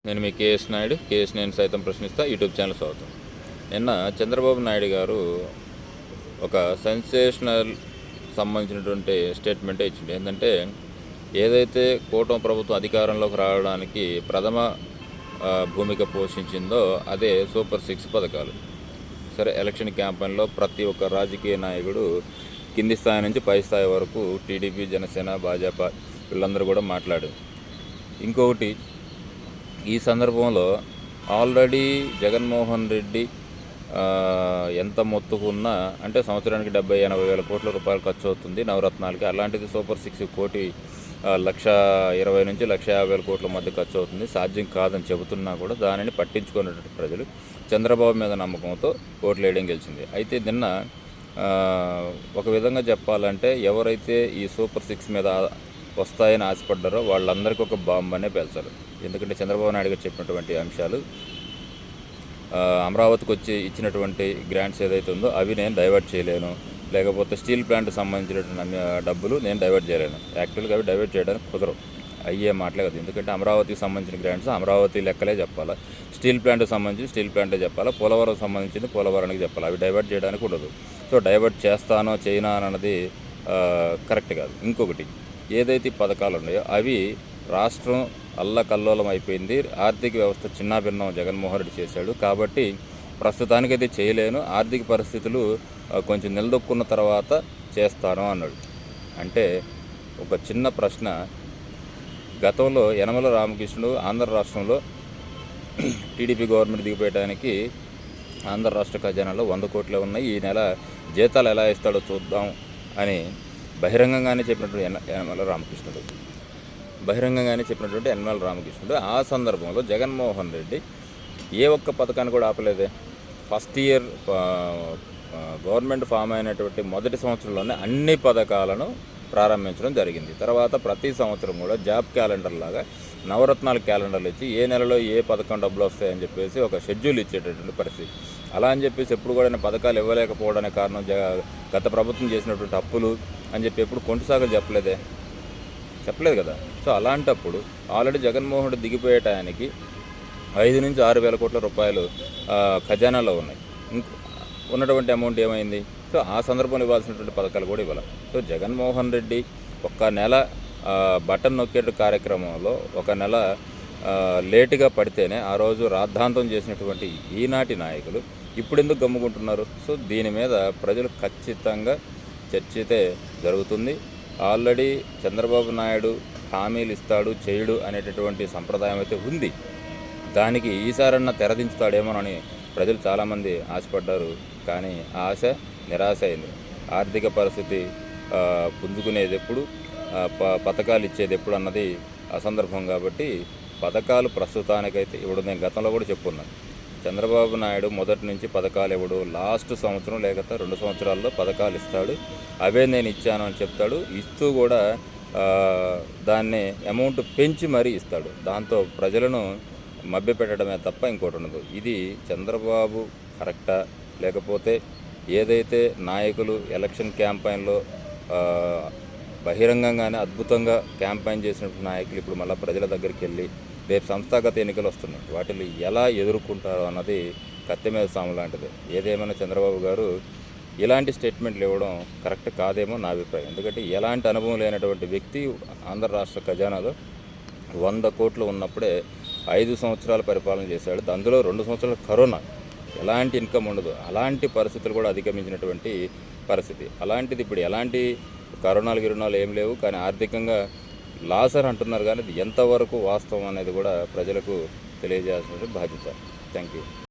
నేను మీ KS Naidu. KS నేను సైతం ప్రశ్నిస్తా యూట్యూబ్ ఛానల్ స్వాగతం. నిన్న చంద్రబాబు నాయుడు గారు ఒక సెన్సేషనల్ సంబంధించినటువంటి స్టేట్మెంటే ఇచ్చింది. ఏంటంటే ఏదైతే కూటమి ప్రభుత్వం అధికారంలోకి రావడానికి ప్రథమ భూమిక పోషించిందో అదే సూపర్ 6 పథకాలు. సరే, ఎలక్షన్ క్యాంపెయిన్లో ప్రతి ఒక్క రాజకీయ నాయకుడు కింది స్థాయి నుంచి పై స్థాయి వరకు టీడీపీ, జనసేన, భాజపా వీళ్ళందరూ కూడా మాట్లాడారు. ఇంకొకటి, ఈ సందర్భంలో ఆల్రెడీ జగన్మోహన్ రెడ్డి ఎంత మొత్తుకున్నా అంటే సంవత్సరానికి 70-80 వేల కోట్ల రూపాయలు ఖర్చు అవుతుంది నవరత్నాలకి. అలాంటిది సూపర్ 6 కోటి 1,20,000 నుంచి 1,50,000 కోట్ల మధ్య ఖర్చు అవుతుంది, సాధ్యం కాదని చెబుతున్నా కూడా దానిని పట్టించుకున్నటువంటి ప్రజలు చంద్రబాబు మీద నమ్మకంతో ఓట్లు వేయడం గెలిచింది. అయితే నిన్న ఒక విధంగా చెప్పాలంటే ఎవరైతే ఈ సూపర్ 6 మీద వస్తాయని ఆశపడ్డారో వాళ్ళందరికీ ఒక బాంబ్ అనే పేల్చారు. ఎందుకంటే చంద్రబాబు నాయుడు గారు చెప్పినటువంటి అంశాలు, అమరావతికి వచ్చి ఇచ్చినటువంటి గ్రాంట్స్ ఏదైతే ఉందో అవి నేను డైవర్ట్ చేయలేను, లేకపోతే స్టీల్ ప్లాంట్కి సంబంధించినటువంటి డబ్బులు నేను డైవర్ట్ చేయలేను. యాక్చువల్గా అవి డైవర్ట్ చేయడానికి కుదరవు, అయ్యే మాటలే కదా. ఎందుకంటే అమరావతికి సంబంధించిన గ్రాంట్స్ అమరావతి లెక్కలే చెప్పాలా, స్టీల్ ప్లాంట్కి సంబంధించి స్టీల్ ప్లాంటే చెప్పాలా, పోలవరం సంబంధించింది పోలవరానికి చెప్పాలి. అవి డైవర్ట్ చేయడానికి ఉండదు. సో డైవర్ట్ చేస్తానో చేయనా అన్నది కరెక్ట్ కాదు. ఇంకొకటి, ఏదైతే పథకాలు ఉన్నాయో అవి రాష్ట్రం అల్లకల్లోలం అయిపోయింది, ఆర్థిక వ్యవస్థ చిన్నాభిన్నం జగన్మోహన్ రెడ్డి చేశాడు. కాబట్టి ప్రస్తుతానికైతే చేయలేను, ఆర్థిక పరిస్థితులు కొంచెం నిలదొక్కున్న తర్వాత చేస్తాను అన్నాడు. అంటే ఒక చిన్న ప్రశ్న, గతంలో యనమల రామకృష్ణుడు ఆంధ్ర రాష్ట్రంలో టీడీపీ గవర్నమెంట్ దిగిపోయడానికి ఆంధ్ర రాష్ట్ర ఖజానాలో 100 కోట్లే ఉన్నాయి, ఈ నెల జీతాలు ఎలా ఇస్తాడో చూద్దాం అని బహిరంగంగానే చెప్పినటువంటి యనమల రామకృష్ణుడు ఆ సందర్భంలో జగన్మోహన్ రెడ్డి ఏ ఒక్క పథకాన్ని కూడా ఆపలేదే. ఫస్ట్ ఇయర్ గవర్నమెంట్ ఫామ్ అయినటువంటి మొదటి సంవత్సరంలోనే అన్ని పథకాలను ప్రారంభించడం జరిగింది. తర్వాత ప్రతి సంవత్సరం కూడా జాబ్ క్యాలెండర్ లాగా నవరత్నాల క్యాలెండర్లు ఇచ్చి ఏ నెలలో ఏ పథకం డబ్బులు వస్తాయని చెప్పేసి ఒక షెడ్యూల్ ఇచ్చేటటువంటి పరిస్థితి. అలా అని చెప్పేసి ఎప్పుడు కూడా పథకాలు ఇవ్వలేకపోవడానికి కారణం గత ప్రభుత్వం చేసినటువంటి అప్పులు అని చెప్పి ఎప్పుడు కొంటుసాగలు చెప్పలేదు కదా. సో అలాంటప్పుడు ఆల్రెడీ జగన్మోహన్ రెడ్డి దిగిపోయే టయానికి 5 నుంచి 6 వేల కోట్ల రూపాయలు ఖజానాలో ఉన్నాయి. ఉన్నటువంటి అమౌంట్ ఏమైంది? సో ఆ సందర్భంలో ఇవ్వాల్సినటువంటి పథకాలు కూడా ఇవ్వాలి. సో జగన్మోహన్ రెడ్డి ఒక్క నెల బటన్ నొక్కే కార్యక్రమంలో ఒక నెల లేటుగా పడితేనే ఆ రోజు రాద్ధాంతం చేసినటువంటి ఈనాటి నాయకులు ఇప్పుడు ఎందుకు గమ్ముకుంటున్నారు? సో దీని మీద ప్రజలు ఖచ్చితంగా చర్చ అయితే జరుగుతుంది. ఆల్రెడీ చంద్రబాబు నాయుడు హామీలు ఇస్తాడు చేయడు అనేటటువంటి సంప్రదాయం అయితే ఉంది. దానికి ఈసారన్నా తెరదించుతాడేమోనని ప్రజలు చాలామంది ఆశపడ్డారు. కానీ ఆ ఆశ నిరాశ అయింది. ఆర్థిక పరిస్థితి పుంజుకునేది ఎప్పుడు, పథకాలు ఇచ్చేది ఎప్పుడు అన్నది అసందర్భం. కాబట్టి పథకాలు ప్రస్తుతానికైతే ఇప్పుడు నేను గతంలో కూడా చెప్పుకున్నాను, చంద్రబాబు నాయుడు మొదటి నుంచి పథకాలు ఇవ్వడు, లాస్ట్ సంవత్సరం లేకపోతే 2 సంవత్సరాల్లో పథకాలు ఇస్తాడు, అవే నేను ఇచ్చాను అని చెప్తాడు. ఇస్తూ కూడా దాన్ని అమౌంట్ పెంచి మరీ ఇస్తాడు. దాంతో ప్రజలను మభ్యపెట్టడమే తప్ప ఇంకోటి ఉండదు. ఇది చంద్రబాబు కరెక్టా, లేకపోతే ఏదైతే నాయకులు ఎలక్షన్ క్యాంపెయిన్లో బహిరంగంగానే అద్భుతంగా క్యాంపెయిన్ చేసినటువంటి నాయకులు ఇప్పుడు మళ్ళీ ప్రజల దగ్గరికి వెళ్ళి రేపు సంస్థాగత ఎన్నికలు వస్తున్నాయి, వాటిని ఎలా ఎదుర్కొంటారో అన్నది కత్తి మీద సాము లాంటిది. ఏదేమైనా చంద్రబాబు గారు ఇలాంటి స్టేట్మెంట్లు ఇవ్వడం కరెక్ట్ కాదేమో నా అభిప్రాయం. ఎందుకంటే ఎలాంటి అనుభవం లేనటువంటి వ్యక్తి ఆంధ్ర రాష్ట్ర ఖజానాలో 100 కోట్లు ఉన్నప్పుడే 5 సంవత్సరాల పరిపాలన చేశాడు. అందులో 2 సంవత్సరాలు కరోనా, ఎలాంటి ఇన్కమ్ ఉండదు. అలాంటి పరిస్థితులు కూడా అధిగమించినటువంటి పరిస్థితి. అలాంటిది ఇప్పుడు ఎలాంటి కరోనాలు ఏం లేవు, కానీ ఆర్థికంగా లాసర్ అంటున్నారు. కానీ అది ఎంతవరకు వాస్తవం అనేది కూడా ప్రజలకు తెలియజేయాల్సిన బాధ్యత. Thank you.